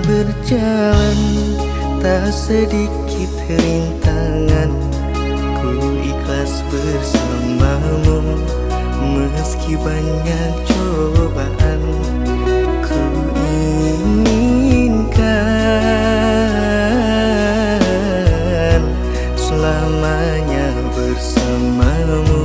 berjalan, tak sedikit rintangan. Ku ikhlas bersamamu, meski banyak cobaan. Ku inginkan selamanya bersamamu.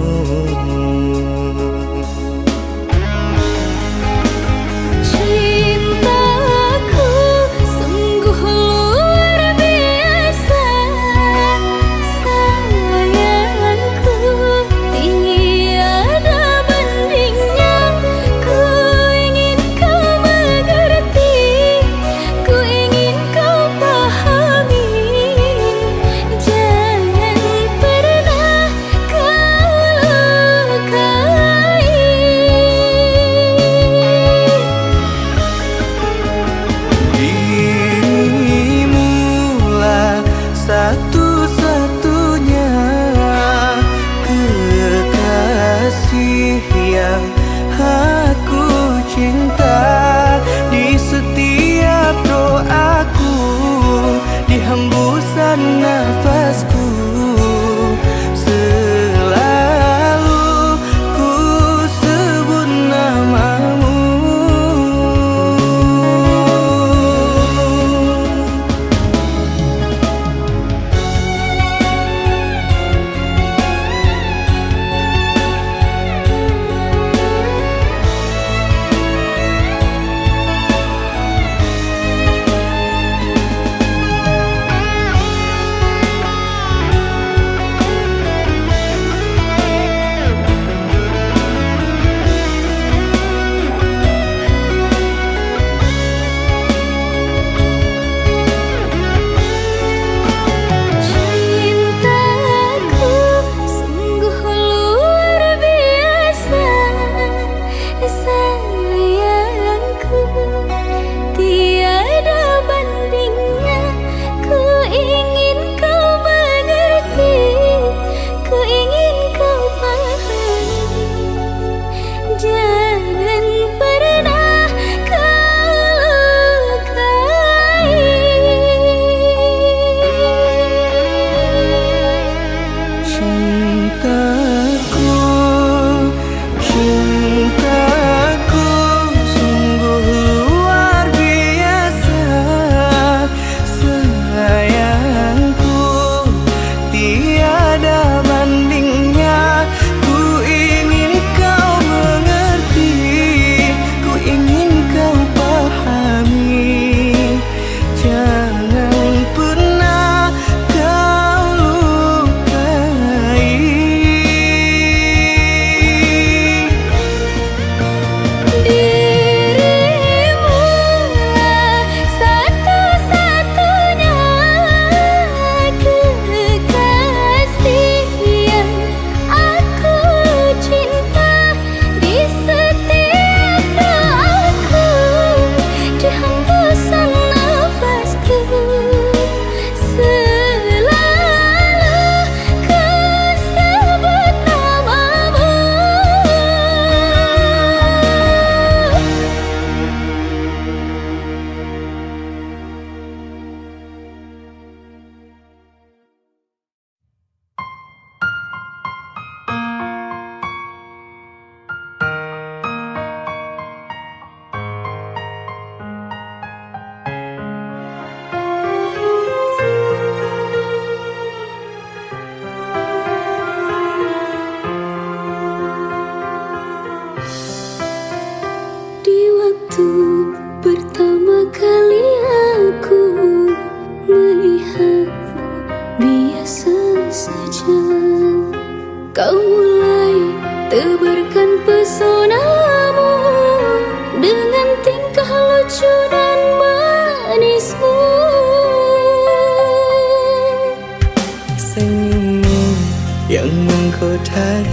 Ku ingin kau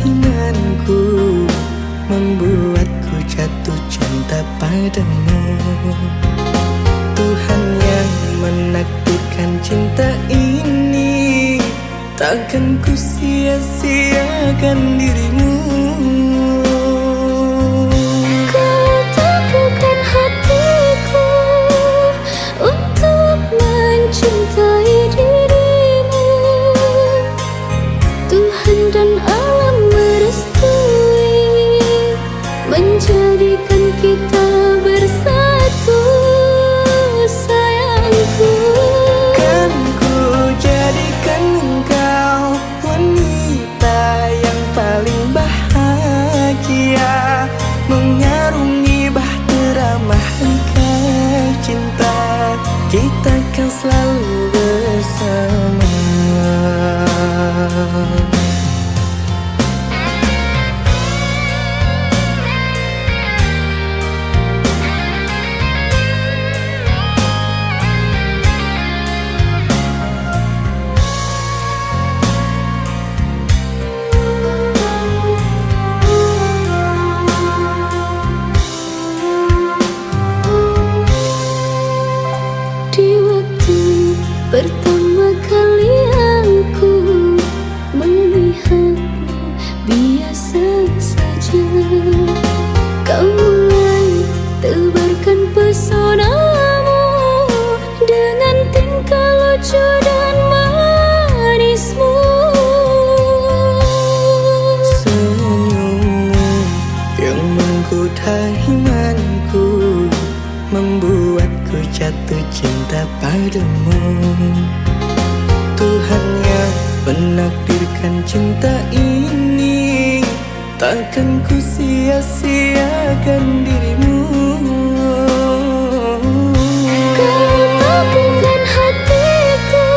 imanku membuatku jatuh cinta padamu. Tuhan yang menakdirkan cinta ini, takkan ku sia-siakan dirimu. Kau tepukan hatiku untuk mencintai dirimu. Tuhan dan alam merestui menjadikan kita bersatu, sayangku. Kan ku jadikan engkau wanita yang paling bahagia, mengarungi bahtera mahligai cinta, kita kan selalu bersama. Pertama kali aku melihatmu biasa saja. Kau mulai tebarkan pesonamu dengan tingkah lucu dan manismu. Senyummu yang menggoda imanku membuatku jatuh cinta padamu. Tuhan yang menakdirkan cinta ini, takkan ku sia-siakan dirimu. Kau tepukan hatiku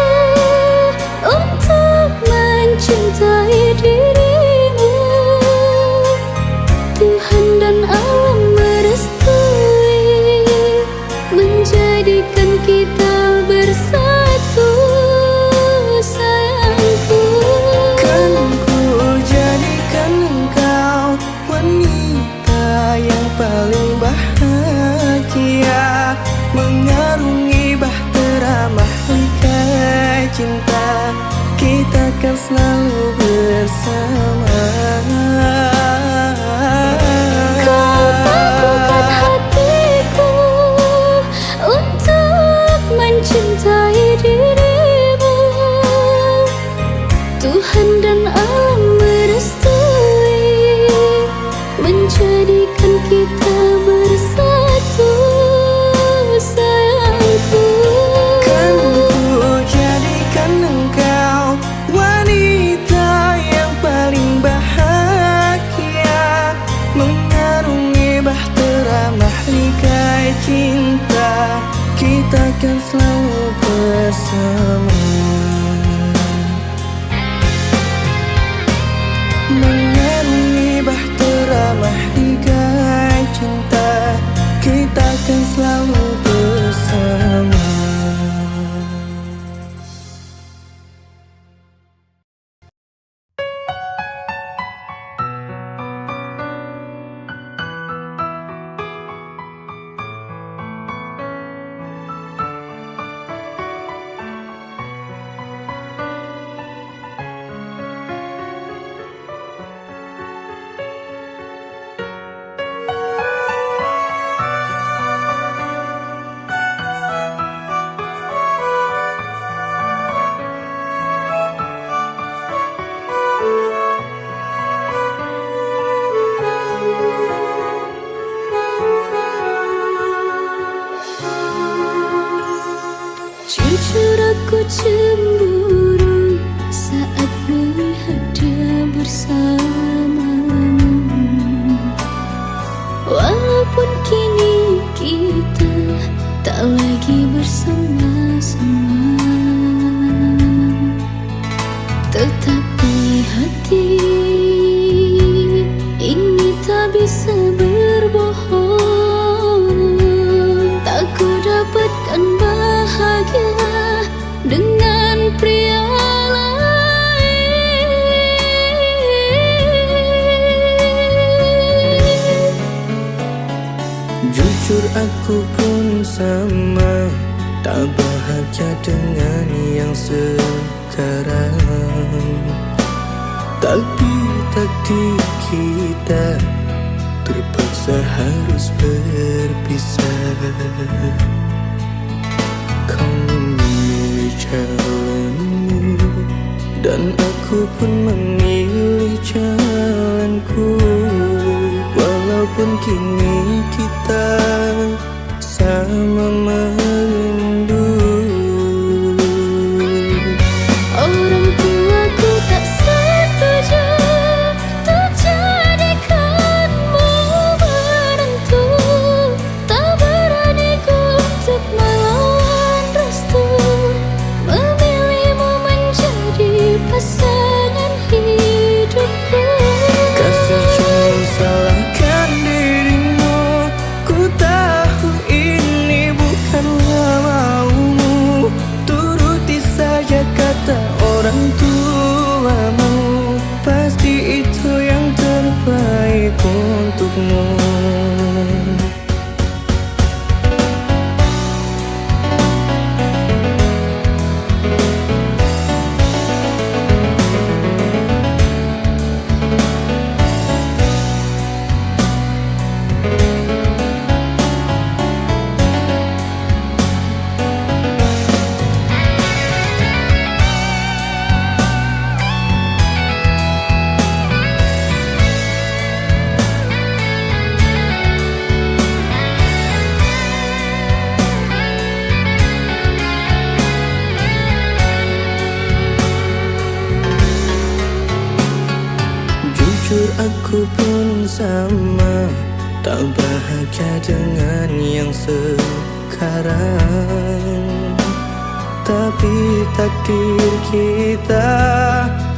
untuk mencintai dirimu. Tuhan dan alam merestui menjadikan kita bersatu, sayangku. Kan ku jadikan engkau wanita yang paling bahagia, mengarungi bahtera mahligai cinta, kita kan selalu bersama. Kau tepukan hatiku untuk mencintai dirimu. Tuhan dan alam merestui menjadikan kita bersatu, sayangku. Kan ku jadikan engkau wanita yang paling bahagia, mengarungi bahtera mahligai cinta, kita kan selalu bersama. Mengarungi bahtera mahligai cinta, kita kan selalu bersama. Jujur aku cemburu saat melihat dia bersamamu. Walaupun kini kita tak lagi bersama-sama, tetapi hati ini tak bisa berbohong. Tak ku dapatkan bahagia dengan aku pun sama, tak bahagia dengan yang sekarang. Tapi takdir kita terpaksa harus berpisah. Kau memilih jalanmu dan aku pun memilih jalanku. Walaupun kini kita sama merindu. Orang tuaku tak setuju untuk jadikanmu menantu. Tak berani ku untuk melawan restu, memilihmu menjadi pasangan hidupku. Kasih jangan salahkan dirimu, ku tahu ini bukanlah maumu. Turuti saja kata orang tuamu, pasti itu yang terbaik untukmu. Jujur aku pun sama, tak bahagia dengan yang sekarang. Tapi takdir kita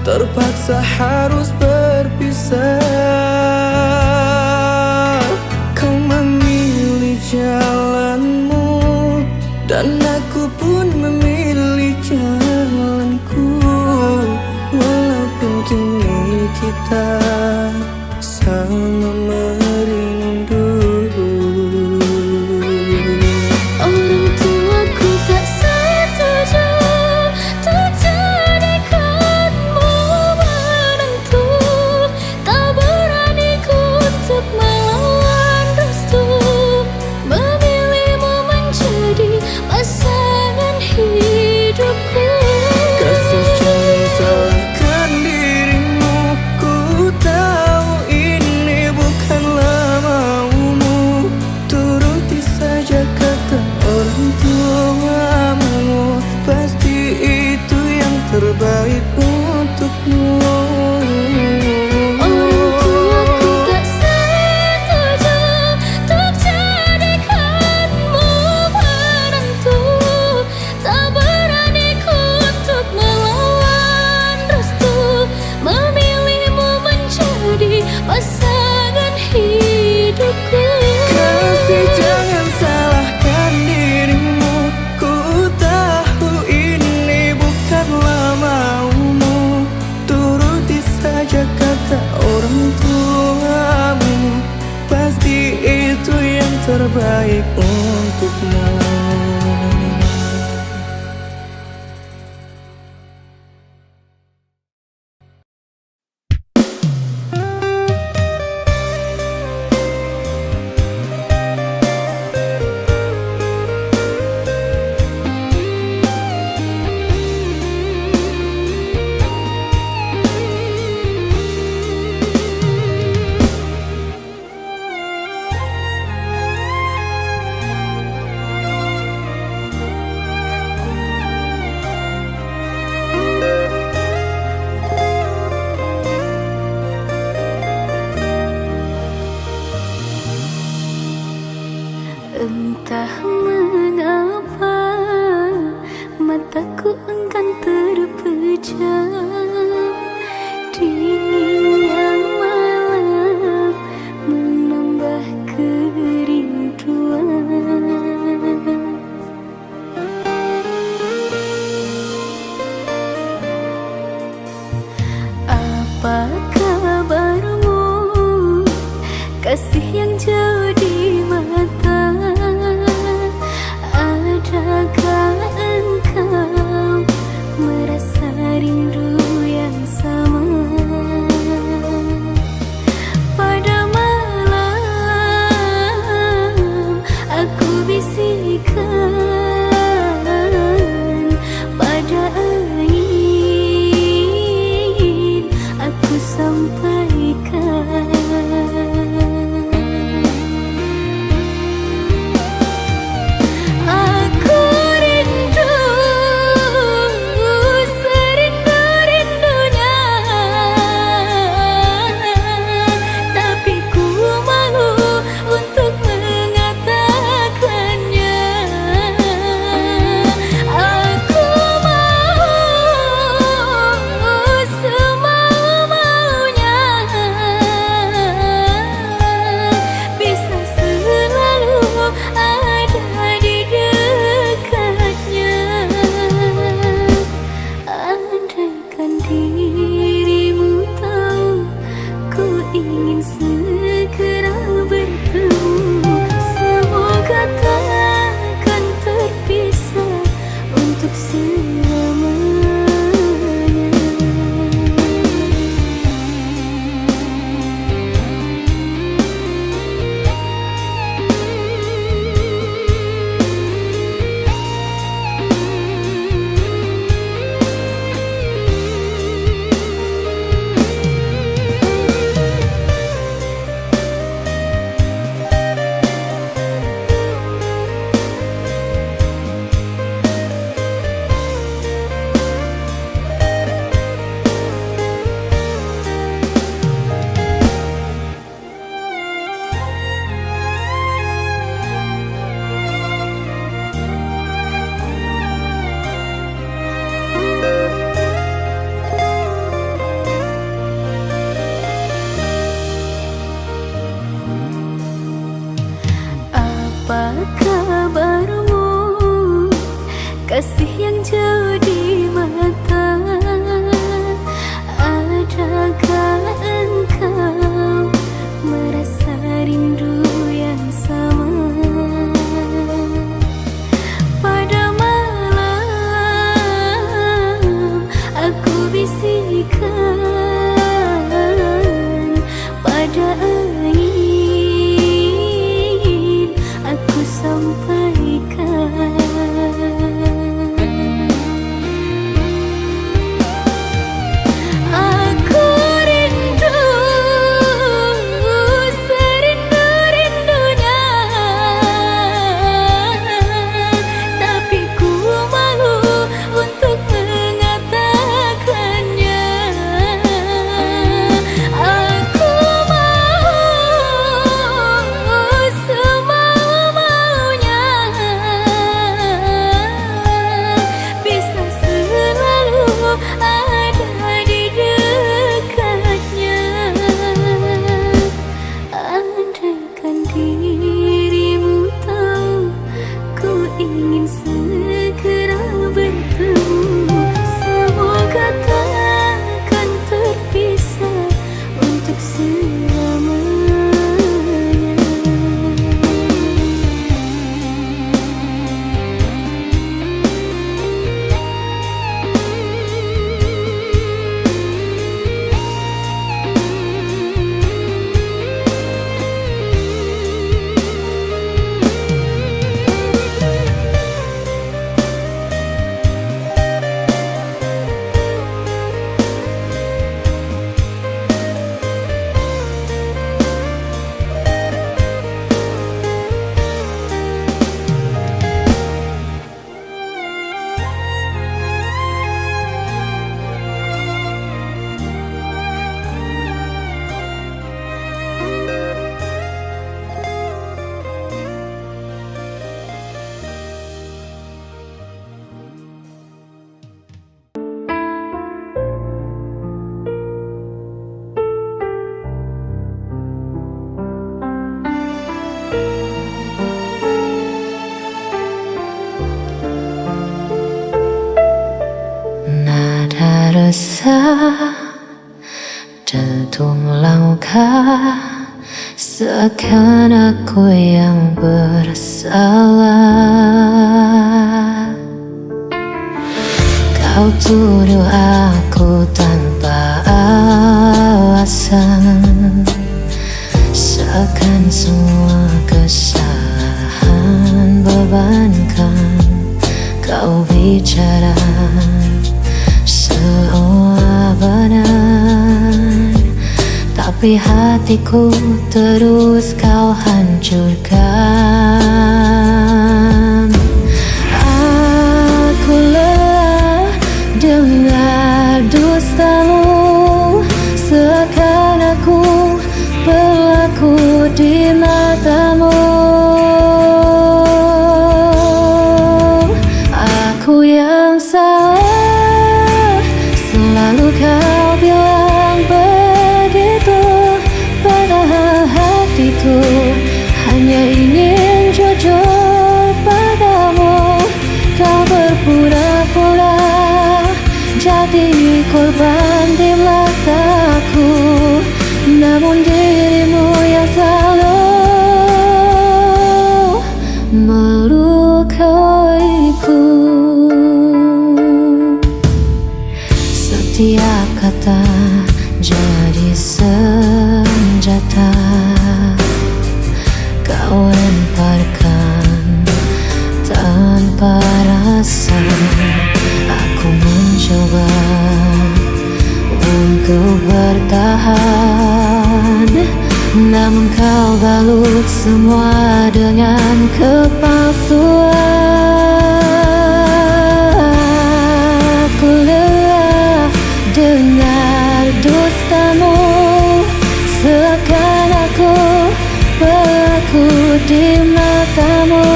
terpaksa harus berpisah. Kau memilih jalanmu dan aku pun memilih jalanku. Walaupun kini kita sama merindu. Orang tuaku tak setuju untuk jadikanmu menantu. Tak berani ku untuk melawan restu, memilihmu menjadi pasangan hidupku. Kasih jangan salahkan dirimu, ku tahu ini bukanlah maumu. Turuti saja kata orang tuamu, pasti itu yang terbaik untukmu. Orang tuaku tak setuju untuk jadikanmu menantu. Tak berani ku untuk melawan restu, memilihmu menjadi pasangan hidupku. Kasih jangan salahkan dirimu, ku tahu ini bukanlah maumu. Turuti saja kata orang tuamu, pasti itu yang terbaik untukmu. Entah mengapa mataku enggan terpejam. Dinginnya malam menambah kerinduan. Apa kabarmu, kasih yang jauh di mata? Apa kabarmu, kasih yang jauh di mata? Adakah engkau merasa rindu yang sama? Pada malam aku bisikkan, pada angin aku sampaikan. Aku rindu, serindu-rindunya, tapi ku malu untuk mengatakannya. Aku mau semau-maunya, bisa selalu ada di dekatnya. Andaikan dirimu tahu, ku ingin segera bertemu. Semoga takkan terpisah untuk selamanya. Nada resah, dentum langkah, seakan aku yang bersalah. Kau tuduh aku tanpa alasan, seakan semua kesalahan bebankan kau bicara. Seolah benar, tapi hatiku terus kau hancurkan. Aku lelah dengar dustamu, seakan aku berlaku di matamu. Aku yang salah, selalu kau bilang begitu, padahal hatiku hanya ingin jujur padamu. Kau berpura-pura jadi korban di mataku, namun dirimu yang selalu melukaiku. setiap kata jadi senjata. Kau lemparkan tanpa rasa. Aku mencoba untuk bertahan, namun kau balut semua dengan kepalsuan. Aku lelah dengar dustamu, seakan aku pelaku di matamu.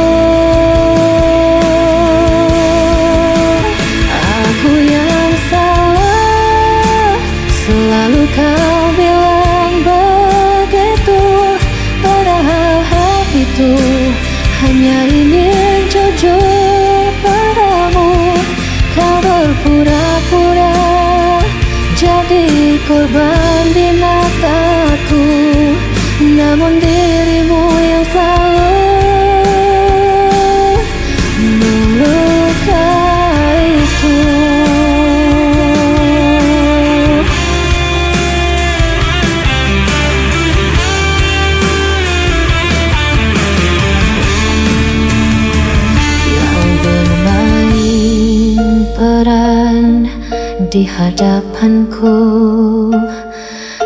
Aku yang salah, selalu kau bilang begitu, padahal hatiku hanya ingin jujur padamu. Kau berpura-pura jadi korban di mataku, namun dirimu yang selalu melukaiku. Yang bermain peran di hadapanku,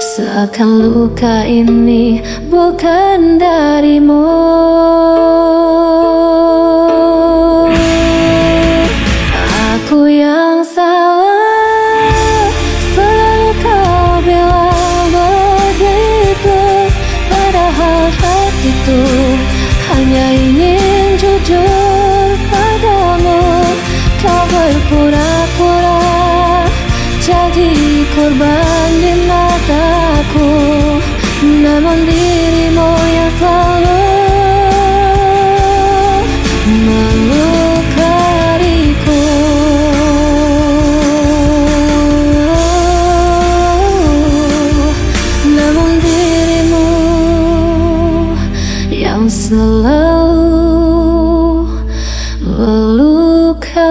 seakan luka ini bukan darimu. Aku yang salah, selalu kau bilang begitu, padahal hatiku hanya ingin jujur padamu. Kau berpura-pura jadi korban di mataku, namun dirimu yang selalu melukaiku. Namun dirimu yang selalu melukaiku.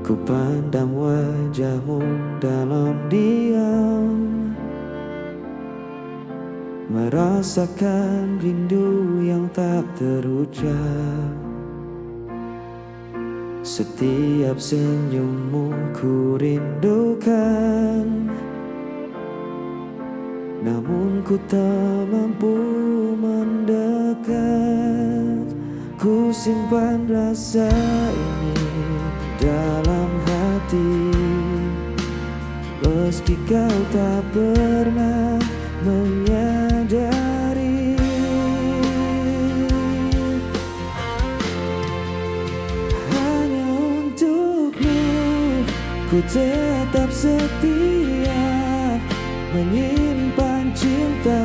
Ku pandang wajahmu dalam diam, merasakan rindu yang tak terucap. Setiap senyummu ku rindukan, namun ku tak mampu mendekat. Ku simpan rasa ini dalam hati, meski kau tak pernah menyadari. Hanya untukmu ku tetap setia, menyimpan cinta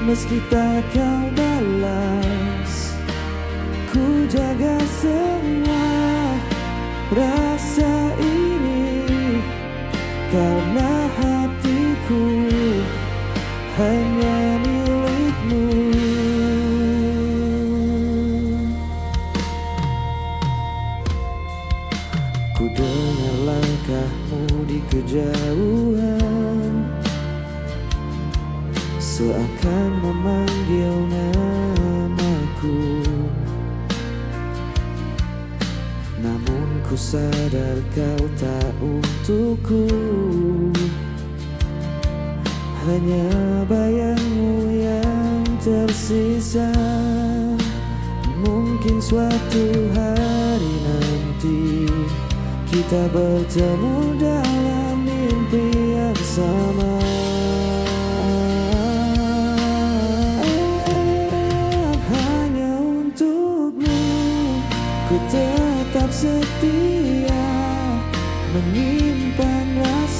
meski tak kau balas. Ku jaga semua rasa ini, karena hatiku hanya milikmu. Ku dengar langkahmu di kejauhan, seakan memanggil namaku. Namun ku sadar kau tak untukku, hanya bayangmu yang tersisa. Mungkin suatu hari nanti kita bertemu dalam mimpi yang sama.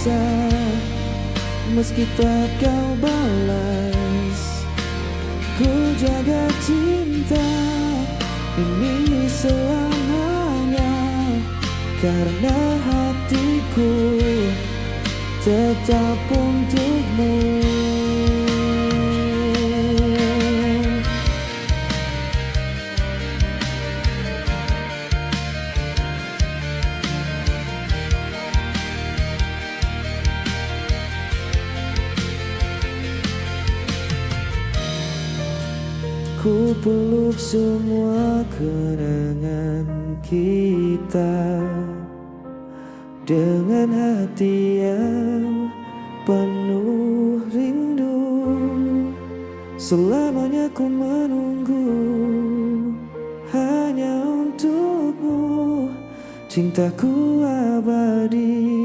rasa meski tak kau balas. Ku jaga cinta ini selamanya, karena hatiku tetap untukmu. Ku peluk semua kenangan kita dengan hati yang penuh rindu. Selamanya ku menunggu hanya untukmu, cintaku abadi.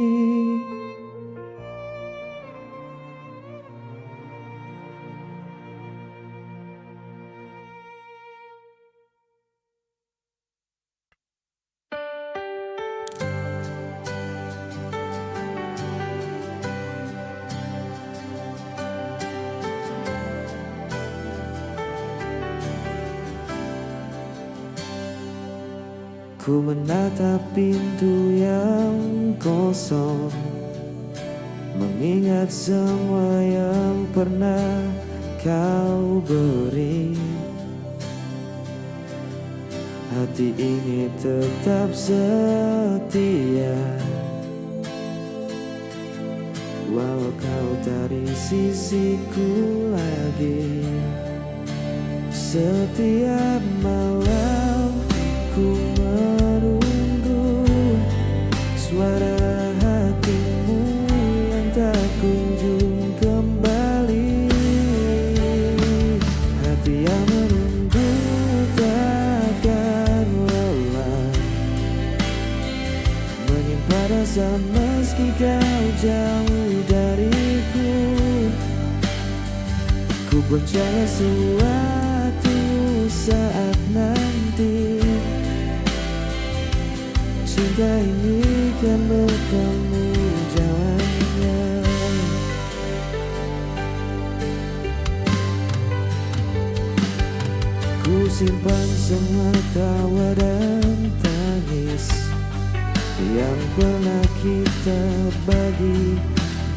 Ku menatap pintu yang kosong, mengingat semua yang pernah kau beri. Hati ini tetap setia, walau kau tak di sisiku lagi. Setiap malam ku menunggu suara hatimu yang tak kunjung kembali. Hati yang menunggu takkan lelah, menyimpan rasa meski kau jauh dariku. Ku percaya suatu saat nanti cinta ini kan bertemu jalannya. Ku simpan semua tawa dan tangis yang pernah kita bagi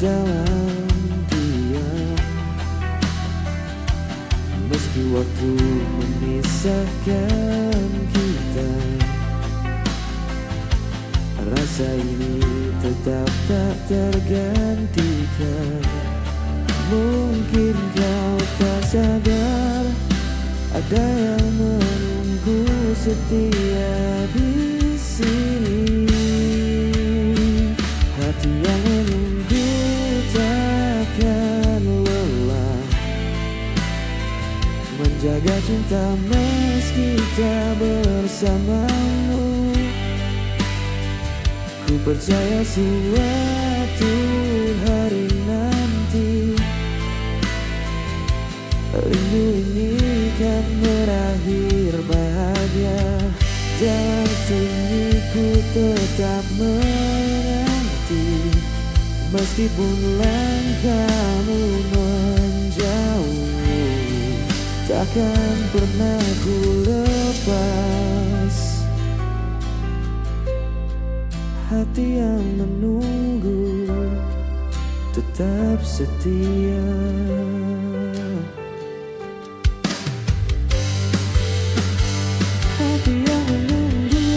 dalam diam. Meski waktu memisahkan kita, rasa ini tetap tak tergantikan. Mungkin kau tak sadar, ada yang menunggu setia di sini. Hati yang menunggu takkan lelah, menjaga cinta meski tak bersamamu. Ku percaya suatu hari nanti rindu ini kan berakhir bahagia. Dalam sunyi ku tetap menanti, meskipun langkahmu menjauh, takkan pernah ku lepas. Hati yang menunggu tetap setia. Hati yang menunggu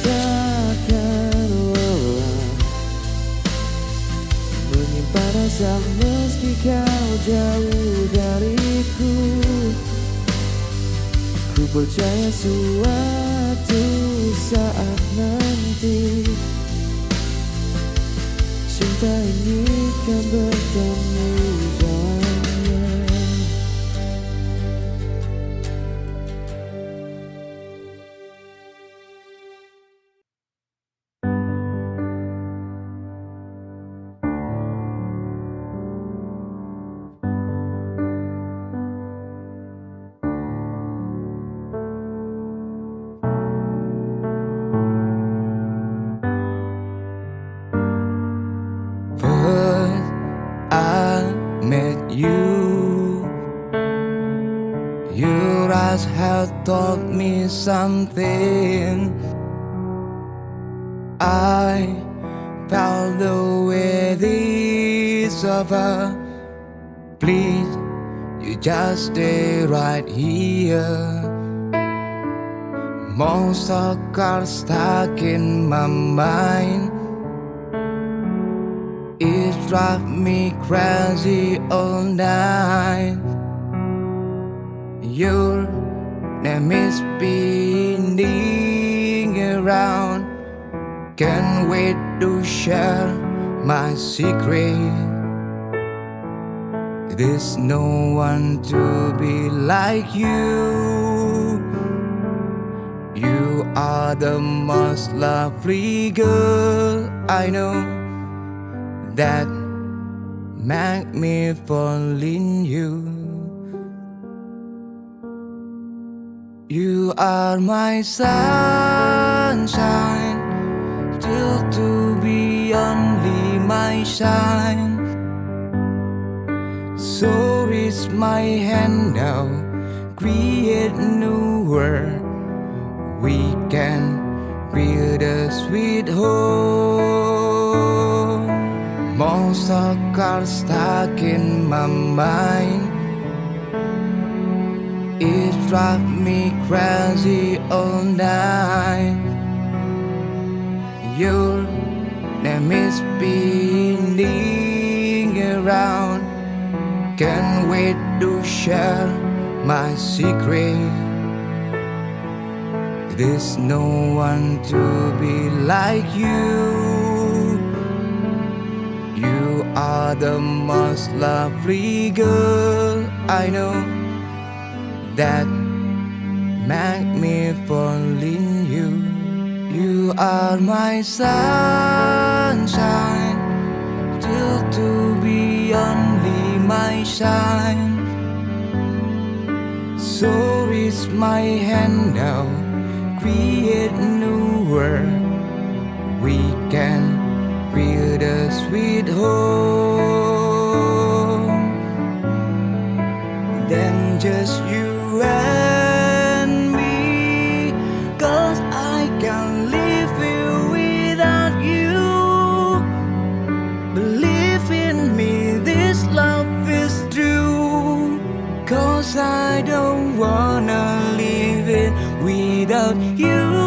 takkan lelah, menyimpan rasa meski kau jauh dariku. Ku percaya suatu saat nanti cinta ini kan bertemu jalannya. Your eyes have taught me something. I felt the way this over. Please, you just stay right here. Monster cars stuck in my mind. It drives me crazy all night. Your name is spinning around. Can't wait to share my secret. There's no one to be like you. You are the most lovely girl I know, that make me fall in you. You are my sunshine, still to be only my shine. So is my hand now, create new world. We can build a sweet home. Monster cars stuck in my mind. It drives me crazy all night. Your name is spinning around. Can't wait to share my secret. There's no one to be like you. You are the most lovely girl I know, that make me fall in you. You are my sunshine, still to be only my shine. So is my hand now, create new world. We can build a sweet home. Then just you and me, 'cause I can't live here without you. Believe in me, this love is true, 'cause I don't wanna live it without you.